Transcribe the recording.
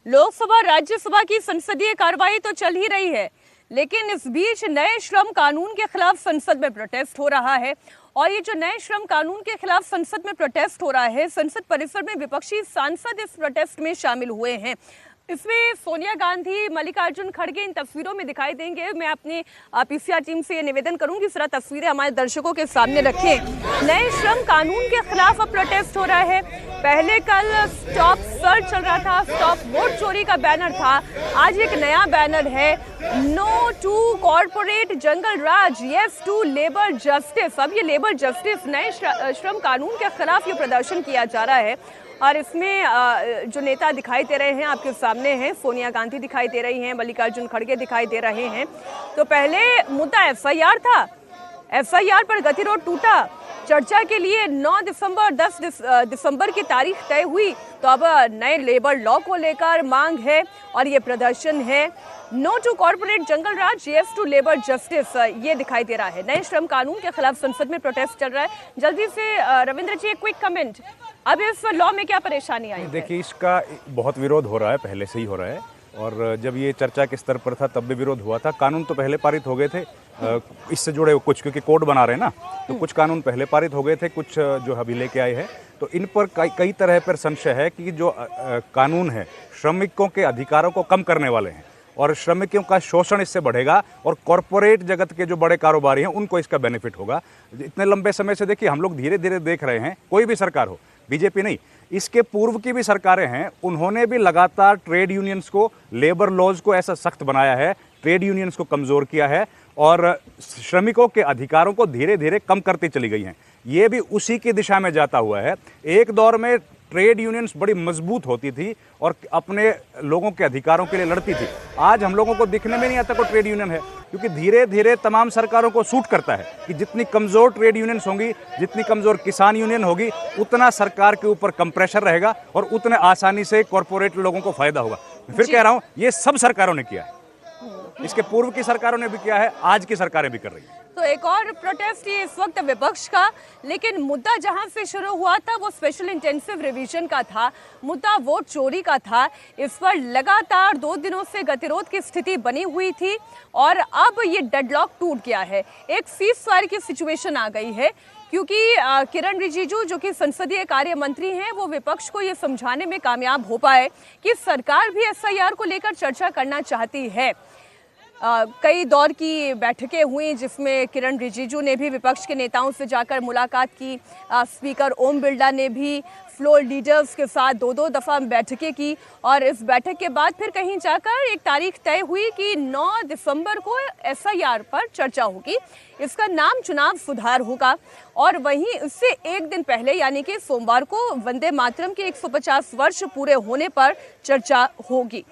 लोकसभा राज्यसभा की संसदीय कार्रवाई तो चल ही रही है, लेकिन इस बीच नए श्रम कानून के खिलाफ संसद में प्रोटेस्ट हो रहा है। और ये जो नए श्रम कानून के खिलाफ संसद में प्रोटेस्ट हो रहा है, संसद परिसर में विपक्षी सांसद इस प्रोटेस्ट में शामिल हुए हैं। इसमें सोनिया गांधी, मल्लिकार्जुन खड़गे इन तस्वीरों में दिखाई देंगे। मैं अपनी पीसीआर टीम से ये निवेदन करूंगी, इस तरह तस्वीरें हमारे दर्शकों के सामने रखें। नए श्रम कानून के खिलाफ अब प्रोटेस्ट हो रहा है। पहले कल स्टॉप सर्च चल रहा था, स्टॉप वोट चोरी का बैनर था। आज एक नया बैनर है, no to corporate jungle raj, yes to labour justice. अब ये लेबर जस्टिस, नए श्रम कानून के खिलाफ ये प्रदर्शन किया जा रहा है। और इसमें जो नेता दिखाई दे रहे हैं आपके सामने हैं, सोनिया गांधी दिखाई दे रही हैं, मल्लिकार्जुन खड़गे दिखाई दे रहे हैं। तो पहले मुद्दा एफआईआर था, एफआईआर पर गतिरोध टूटा। चर्चा के लिए 9 दिसंबर 10 दिसंबर की तारीख तय हुई। तो अब नए लेबर लॉ को लेकर मांग है और ये प्रदर्शन है। No to corporate jungle raj, yes to labour justice, ये दिखाई दे रहा है। नए श्रम कानून के खिलाफ संसद में प्रोटेस्ट चल रहा है। जल्दी से रविंद्र जी एक क्विक कमेंट, अब इस लॉ में क्या परेशानी आई? देखिए, इसका बहुत विरोध हो रहा है, पहले से ही हो रहा है। और जब ये चर्चा के स्तर पर था तब भी विरोध हुआ था। कानून तो पहले पारित हो गए थे, इससे जुड़े कुछ, क्योंकि कोड बना रहे हैं ना, तो कुछ कानून पहले पारित हो गए थे, कुछ जो अभी लेके आए हैं। तो इन पर कई तरह पर संशय है कि जो कानून है श्रमिकों के अधिकारों को कम करने वाले हैं और श्रमिकों का शोषण इससे बढ़ेगा और कॉरपोरेट जगत के जो बड़े कारोबारी हैं उनको इसका बेनिफिट होगा। इतने लंबे समय से देखिए, हम लोग धीरे धीरे देख रहे हैं, कोई भी सरकार हो, बीजेपी नहीं, इसके पूर्व की भी सरकारें हैं, उन्होंने भी लगातार ट्रेड यूनियंस को, लेबर लॉज को ऐसा सख्त बनाया है, ट्रेड यूनियंस को कमज़ोर किया है और श्रमिकों के अधिकारों को धीरे धीरे कम करती चली गई हैं। ये भी उसी की दिशा में जाता हुआ है। एक दौर में ट्रेड यूनियंस बड़ी मजबूत होती थी और अपने लोगों के अधिकारों के लिए लड़ती थी। आज हम लोगों को दिखने में नहीं आता कोई ट्रेड यूनियन है, क्योंकि धीरे धीरे तमाम सरकारों को सूट करता है कि जितनी कमज़ोर ट्रेड यूनियंस होंगी, जितनी कमज़ोर किसान यूनियन होगी, उतना सरकार के ऊपर कम प्रेशर रहेगा और उतने आसानी से कॉरपोरेट लोगों को फायदा होगा। फिर कह रहा हूँ, ये सब सरकारों ने किया है, इसके पूर्व की सरकारों ने भी किया है, आज की सरकारें भी कर रही हैं। तो एक और प्रोटेस्ट ये इस वक्त विपक्ष का, लेकिन मुद्दा जहां से शुरू हुआ था वो स्पेशल इंटेंसिव रिवीजन का था, मुद्दा वोट चोरी का था। इस पर लगातार 2 दिनों से गतिरोध की स्थिति बनी हुई थी और अब ये डेडलॉक टूट गया है। एक सीज़फायर की सिचुएशन आ गई है, क्योंकि किरण रिजिजू जो कि संसदीय कार्य मंत्री हैं, वो विपक्ष को ये समझाने में कामयाब हो पाए कि सरकार भी एसआईआर को लेकर चर्चा करना चाहती है। कई दौर की बैठकें हुई जिसमें किरण रिजिजू ने भी विपक्ष के नेताओं से जाकर मुलाकात की, स्पीकर ओम बिरला ने भी फ्लोर लीडर्स के साथ 2-2 दफ़ा बैठकें की और इस बैठक के बाद फिर कहीं जाकर एक तारीख तय हुई कि 9 दिसंबर को एसआईआर पर चर्चा होगी। इसका नाम चुनाव सुधार होगा और वहीं इससे एक दिन पहले यानी कि सोमवार को वंदे मातरम के 150 वर्ष पूरे होने पर चर्चा होगी।